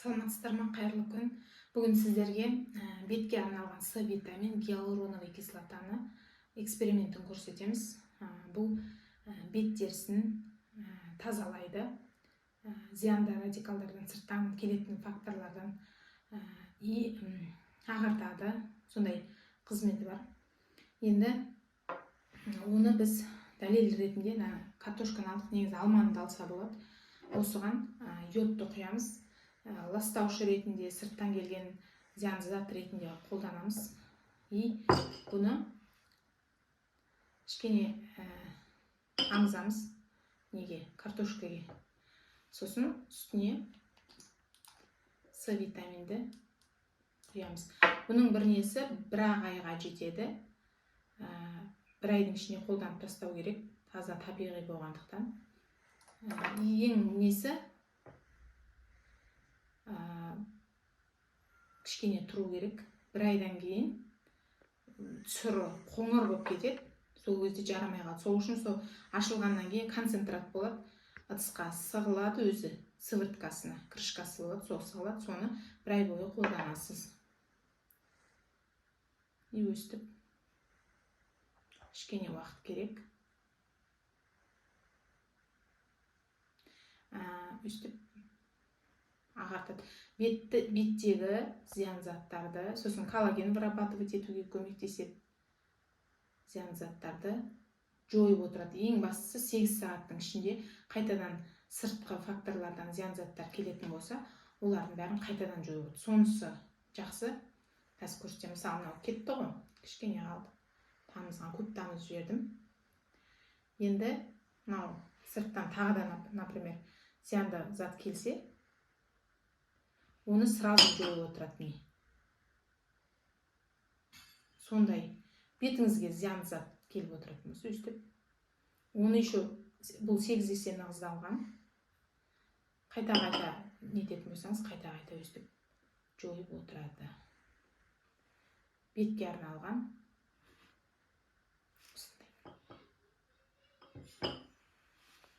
Саламатсыздар ма, қайырлы күн. Бүгін сіздерге бетке арналған С витамин гиалуроновый кислотаны экспериментін көрсетеміз. Бұл бет терісін тазалайды, зиянды радикалдардан, сырттан келетін факторлардан ағартады, сондай қызметі бар. Енді оны біз дәлел ретінде картошканы алдық, негізі алманы да алса болады. Осыған йодты құямыз. Ластаушы ретінде, сырттан келген зиянды зат ретінде қолданамыз. Бұны кішкене аңызамыз картошкаға. Сосын үстіне С витаминді құямыз. Бұның бір несі бір айға жетеді. Бір айдың ішіне қолданып тастау керек, таза табиғи болғандықтан. Ең несі кішкене тұру керек. Бір айдан кейін түсірі қоңыр болып кетеді. Сол кезде жарамай қалады. Сол үшін сол ашылғаннан кейін концентрат болады. Ыдысқа сығылады, өзі сывырткасына, крышкасы болады, сол сығылады. Соны бір ай бойы қолданасыз. Өстіп кішкене уақыт керек. Өстіп ағартады. Беттегі зиян заттарды, сосын коллаген вырабатывать етуге көмектеседі. Зиян заттарды жойып отырады. Ең бастысы 8 сағаттың ішінде қайтадан сыртқы факторлардан зиян заттар келетін болса, олардың бәрін қайтадан жойып. Сонысы жақсы. Қазір көрсетемін. Мысалы, мынау кетті ғой, кішкене қалды. Тамызған, көп тамыз жібердім. Енді мынау сырттан тағы да, например, зиянды зат келсе, оны сразу жойып отырады. Сондай бетіңізге зиянды зат келіп отырады. Өстіп, оны еще бұл 8 есе нығыздалған. Қайта-қайта нететін болсаңыз, қайта-қайта өстіп жойып отырады. Бетке арналған